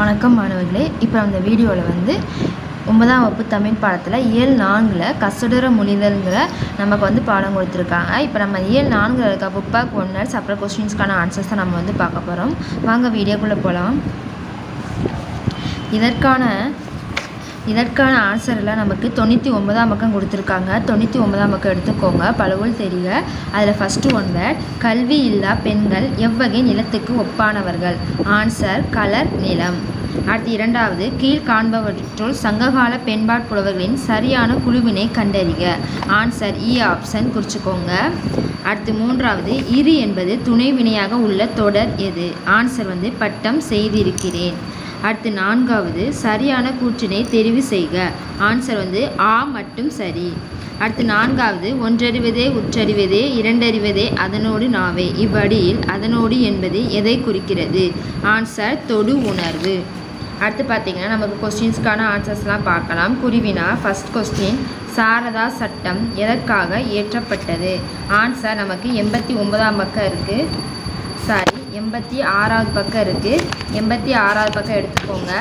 வணக்கம் மாணவர்களே. இப்போ அந்த வீடியோவில் வந்து 9ஆம் வகுப்பு தமிழ் பாடத்தில் இயல் 4ல் கசடுற மொழிதல்ங்கிற நமக்கு வந்து பாடம் கொடுத்துருக்காங்க. இப்போ நம்ம இயல் 4 இருக்க புக் பேக் ஒன்னர்ஸ் அப்புறம் கொஸ்டின்ஸ்க்கான ஆன்சர்ஸ் தான் நம்ம வந்து பார்க்க போகிறோம். வாங்க வீடியோக்குள்ளே போகலாம். இதற்கான ஆன்சரில் நமக்கு 99ஆம் பக்கம் கொடுத்துருக்காங்க. 99ஆம் பக்கம் எடுத்துக்கோங்க. பலவுள் தெரிய. அதில் ஃபஸ்ட்டு ஒன் வேர்ட், கல்வி இல்லா பெண்கள் எவ்வகை நிலத்துக்கு ஒப்பானவர்கள்? ஆன்சர் கலர் நிலம். அடுத்து இரண்டாவது, கீழ் காண்பவற்றுள் சங்ககால பெண்பாட் புலவர்களின் சரியான குழுவினை கண்டறிக. ஆன்சர் இ ஆப்ஷன் குறிச்சிக்கோங்க. அடுத்து மூன்றாவது, இரு என்பது துணை வினையாக உள்ள தொடர் எது? ஆன்சர் வந்து பட்டம் செய்திருக்கிறேன். அடுத்து நான்காவது, சரியான கூற்றினை தெரிவு செய்க. ஆன்சர் வந்து ஆ மட்டும் சரி. அடுத்து நான்காவது, ஒன்றறிவதே உற்றறிவதே இரண்டறிவதே அதனோடு நாவே. இவ்வடியில் அதனோடு என்பது எதை குறிக்கிறது? ஆன்சர் தொடு உணர்வு. அடுத்து பார்த்திங்கன்னா நமக்கு கொஸ்டின்ஸ்க்கான ஆன்சர்ஸ்லாம் பார்க்கலாம். குருவினா ஃபஸ்ட் கொஸ்டின், சாரதா சட்டம் எதற்காக இயற்றப்பட்டது? ஆன்சர் நமக்கு 89ஆம் பக்கம் இருக்குது. 86வது பக்கம் இருக்குது. 86வது பக்கம் எடுத்துக்கோங்க.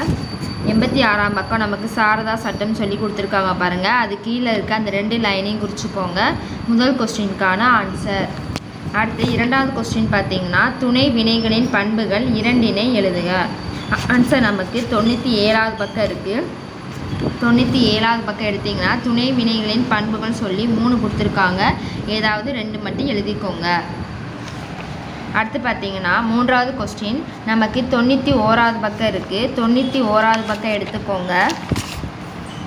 86ஆம் பக்கம் நமக்கு சாரதா சட்டம் சொல்லி கொடுத்துருக்காங்க பாருங்கள். அது கீழே இருக்க அந்த 2 லைனையும் குறிச்சிக்கோங்க. முதல் கொஸ்டினுக்கான ஆன்சர். அடுத்து இரண்டாவது கொஸ்டின் பார்த்தீங்கன்னா, துணை வினைகளின் பண்புகள் இரண்டினை எழுதுக. ஆன்சர் நமக்கு 97வது பக்கம் இருக்குது. 97வது பக்கம் எடுத்திங்கன்னா துணை வினைகளின் பண்புகள் சொல்லி 3 கொடுத்துருக்காங்க. ஏதாவது 2 மட்டும் எழுதிக்கோங்க. அடுத்து பார்த்தீங்கன்னா மூன்றாவது கொஸ்டின் நமக்கு 91வது பக்கம் இருக்குது. 91வது பக்கம் எடுத்துக்கோங்க.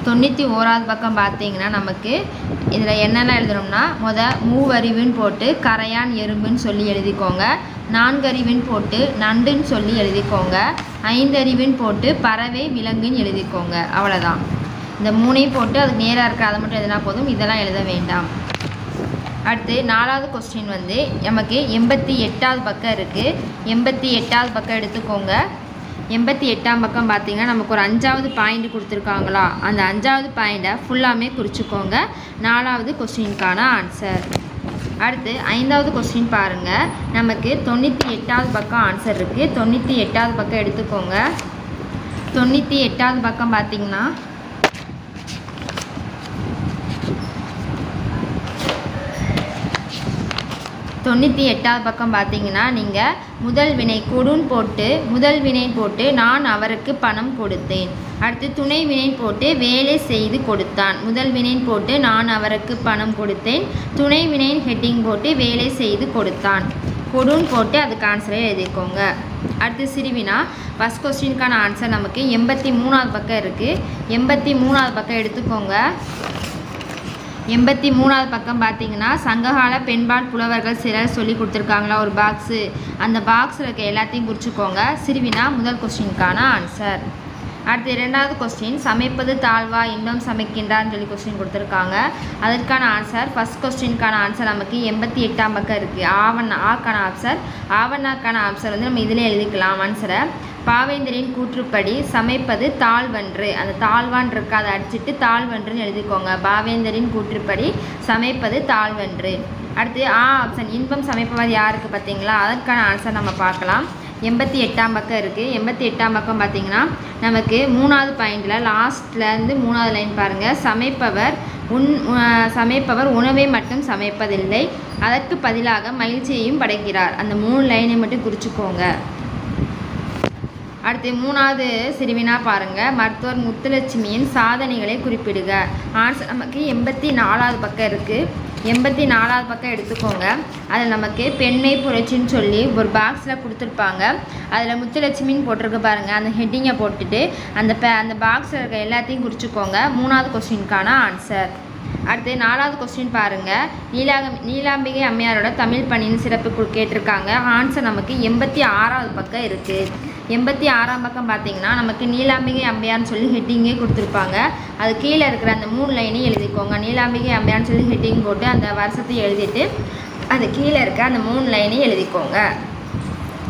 91வது பக்கம் பார்த்தீங்கன்னா நமக்கு இதில் என்னென்ன எழுதணும்னா, மூவறிவுன்னு போட்டு கரையான் எறும்புன்னு சொல்லி எழுதிக்கோங்க. 4 அறிவுன்னு போட்டு நண்டுன்னு சொல்லி எழுதிக்கோங்க. 5 அறிவுன்னு போட்டு பறவை விலங்குன்னு எழுதிக்கோங்க. அவ்வளோதான். இந்த 3ஐயும் போட்டு அதுக்கு நேராக இருக்க அதை மட்டும் எழுதினா போதும். இதெல்லாம் எழுத வேண்டாம். அடுத்து 4வது கொஸ்டின் வந்து நமக்கு 88வது பக்கம் இருக்குது. 88வது பக்கம் எடுத்துக்கோங்க. 88ஆம் பக்கம் பார்த்திங்கன்னா நமக்கு ஒரு 5வது பாயிண்ட் கொடுத்துருக்காங்களா, அந்த 5வது பாயிண்ட்டை ஃபுல்லாமே குறிச்சிக்கோங்க. 4வது கொஸ்டினுக்கான ஆன்சர். அடுத்து 5வது கொஸ்டின் பாருங்கள். நமக்கு 98வது பக்கம் ஆன்சர் இருக்குது. 98வது பக்கம் எடுத்துக்கோங்க. 98வது பக்கம் பார்த்திங்கன்னா 98வது பக்கம் பார்த்தீங்கன்னா நீங்கள் முதல் வினை கொடுன்னு போட்டு முதல் வினை போட்டு நான் அவருக்கு பணம் கொடுத்தேன். அடுத்து துணை வினை போட்டு வேலை செய்து கொடுத்தான். முதல் வினை போட்டு நான் அவருக்கு பணம் கொடுத்தேன். துணை வினை ஹெட்டிங் போட்டு வேலை செய்து கொடுத்தான். கொடுன்னு போட்டு அதுக்கு ஆன்சரை எழுதிக்கோங்க. அடுத்து சிறுவினா ஃபஸ்ட் கொஸ்டினுக்கான ஆன்சர் நமக்கு 83வது பக்கம் இருக்குது. 83வது பக்கம் எடுத்துக்கோங்க. 83வது பக்கம் பார்த்தீங்கன்னா சங்ககால பெண்பாட் புலவர்கள் சிலர் சொல்லி கொடுத்துருக்காங்களா ஒரு பாக்ஸு. அந்த பாக்ஸில் இருக்க எல்லாத்தையும் குறிச்சிக்கோங்க. சிறுவினா முதல் கொஸ்டினுக்கான ஆன்சர். அடுத்து இரண்டாவது கொஸ்டின், சமைப்பது தாழ்வா இன்பம் சமைக்கின்றான்னு சொல்லி கொஸ்டின் கொடுத்துருக்காங்க. அதற்கான ஆன்சர் ஃபஸ்ட் கொஸ்டினுக்கான ஆன்சர் நமக்கு 88ஆம் பக்கம் இருக்குது. ஆக்கான ஆன்சர். ஆவண்ணாக்கான ஆன்சர் வந்து நம்ம இதில் எழுதிக்கலாம் ஆன்சரை. பாவேந்தரின் கூற்றுப்படி சமைப்பது தாழ்வன்று. அந்த தாழ்வான் இருக்கு, அதை அடிச்சுட்டு தாழ்வன்றுன்னு எழுதிக்கோங்க. பாவேந்தரின் கூற்றுப்படி சமைப்பது தாழ்வன்று. அடுத்து ஆப்ஷன், இன்பம் சமைப்பது யாருக்கு பார்த்தீங்களா, அதற்கான ஆன்சர் நம்ம பார்க்கலாம். 88ஆம் பக்கம் இருக்குது. 88ஆம் பக்கம் பார்த்தீங்கன்னா நமக்கு 3வது பாயிண்டில் லாஸ்ட்லேருந்து 3வது லைன் பாருங்கள். சமைப்பவர் உணவை மட்டும் சமைப்பதில்லை, அதற்கு பதிலாக மகிழ்ச்சியையும் படைக்கிறார். அந்த 3 லைனை மட்டும் குறிச்சிக்கோங்க. அடுத்து 3வது சிறுவினா பாருங்கள். மருத்துவர் முத்துலட்சுமியின் சாதனைகளை குறிப்பிடுக. ஆன்சர் நமக்கு 84வது பக்கம் இருக்குது. 84வது பக்கம் எடுத்துக்கோங்க. அதில் நமக்கு பெண்மை புரட்சின்னு சொல்லி ஒரு பாக்ஸில் கொடுத்துருப்பாங்க. அதில் முத்துலட்சுமின்னு போட்டிருக்கு பாருங்கள். அந்த ஹெட்டிங்கை போட்டுட்டு அந்த பாக்ஸில் இருக்க எல்லாத்தையும் குறிச்சிக்கோங்க. 3வது கொஸ்டினுக்கான ஆன்சர். அடுத்து 4வது கொஸ்டின் பாருங்கள். நீலாம்பிகை அம்மையாரோட தமிழ் பணியின் சிறப்பு கேட்டிருக்காங்க. ஆன்சர் நமக்கு 86வது பக்கம் இருக்குது. 86ஆம் பக்கம் பார்த்தீங்கன்னா நமக்கு நீலாம்பிகை அம்மையார்னு சொல்லி ஹெட்டிங்கே கொடுத்துருப்பாங்க. அது கீழே இருக்கிற அந்த 3 லைனையும் எழுதிக்கோங்க. நீலாம்பிகை அம்மையார்னு சொல்லி ஹெட்டிங் போட்டு அந்த வருஷத்தை எழுதிட்டு அது கீழே இருக்க அந்த 3 லைனையும் எழுதிக்கோங்க.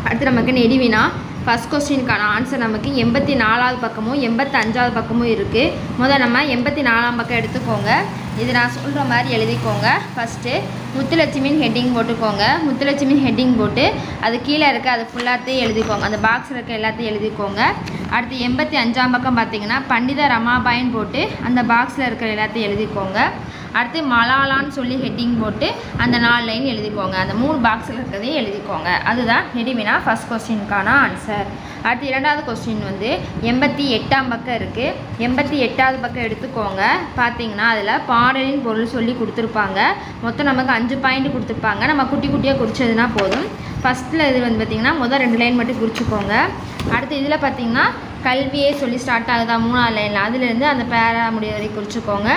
அடுத்து நமக்கு நெடுவினா ஃபஸ்ட் கொஸ்டினுக்கான ஆன்சர் நமக்கு 84வது பக்கமும் 85வது பக்கமும் இருக்குது. முதல் நம்ம 84ஆம் பக்கம் எடுத்துக்கோங்க. இது நான் சொல்கிற மாதிரி எழுதிக்கோங்க. ஃபஸ்ட்டு முத்துலட்சுமின்னு ஹெட்டிங் போட்டுக்கோங்க. முத்துலட்சுமின்னு ஹெட்டிங் போட்டு அது கீழே இருக்க அது ஃபுல்லாத்தையும் எழுதிக்கோங்க. அந்த பாக்ஸில் இருக்க எல்லாத்தையும் எழுதிக்கோங்க. அடுத்து 85ஆம் பக்கம் பார்த்தீங்கன்னா பண்டித ரமாபாயின்னு போட்டு அந்த பாக்ஸில் இருக்கிற எல்லாத்தையும் எழுதிக்கோங்க. அடுத்து மலாலான்னு சொல்லி ஹெட்டிங் போட்டு அந்த 4 லைன் எழுதிக்கோங்க. அந்த 3 பாக்ஸில் இருக்கிறதையும் எழுதிக்கோங்க. அதுதான் நெடுவினா ஃபஸ்ட் கொஸ்டினுக்கான ஆன்சர். அடுத்து 2வது கொஸ்டின் வந்து 88ஆம் பக்கம் இருக்குது. 88வது பக்கம் எடுத்துக்கோங்க. பார்த்தீங்கன்னா அதில் பாடலின் பொருள் சொல்லி கொடுத்துருப்பாங்க. மொத்தம் நமக்கு 5 பாயிண்ட் கொடுத்துருப்பாங்க. நம்ம குட்டி குட்டியாக குறிச்சதுன்னா போதும். ஃபஸ்ட்டில் இது வந்து பார்த்திங்கன்னா முதல் 2 லைன் மட்டும் குறிச்சிக்கோங்க. அடுத்து இதில் பார்த்திங்கன்னா கல்வியே சொல்லி ஸ்டார்ட் ஆகுதா 3வது லைனில், அதுலேருந்து அந்த பேரா முடிய வரைக்கும் குறிச்சிக்கோங்க.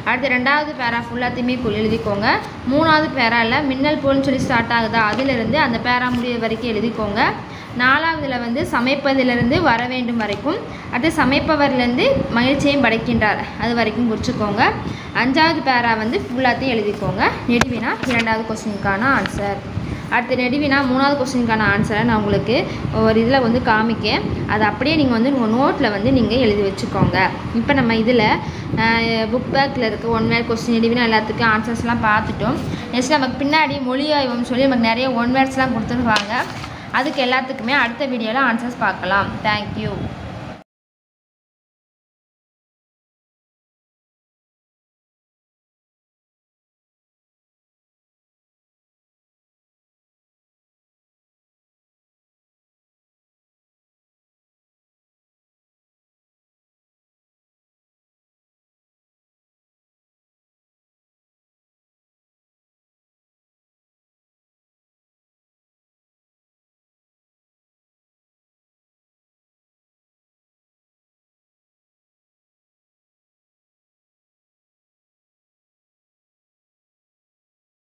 அடுத்து 2வது பேரா ஃபுல்லாத்தையுமே எழுதிக்கோங்க. 3வது பேராவில் மின்னல் போல்னு சொல்லி ஸ்டார்ட் ஆகுதா, அதிலிருந்து அந்த பேரா முடிய வரைக்கும் எழுதிக்கோங்க. 4வதில் வந்து சமைப்பதிலிருந்து வர வேண்டும் வரைக்கும், அடுத்து சமைப்பவர்லேருந்து மகிழ்ச்சியும் படைக்கின்றார் அது வரைக்கும் குறிச்சிக்கோங்க. 5வது பேரா வந்து ஃபுல்லாத்தையும் எழுதிக்கோங்க. நெடுவினா 2வது கொஸ்டினுக்கான ஆன்சர். அடுத்து நெடுவினா 3வது கொஸ்டினுக்கான ஆன்சரை நான் உங்களுக்கு ஒரு இதில் வந்து காமிக்கேன். அதை அப்படியே நீங்கள் வந்து உங்கள் நோட்டில் வந்து நீங்கள் எழுதி வச்சுக்கோங்க. இப்போ நம்ம இதில் புக் பேக்கில் இருக்க 1 வேர்ட் கொஸ்டின் நெடுவினா எல்லாத்துக்கும் ஆன்சர்ஸ்லாம் பார்த்துட்டோம். நெக்ஸ்ட் நமக்கு பின்னாடி மொழி ஆய்வுன்னு சொல்லி நமக்கு நிறைய 1 வேர்ட்ஸ்லாம் கொடுத்துருவாங்க. அதுக்கு எல்லாத்துக்குமே அடுத்த வீடியோவில் ஆன்சர்ஸ் பார்க்கலாம். தேங்க்யூ.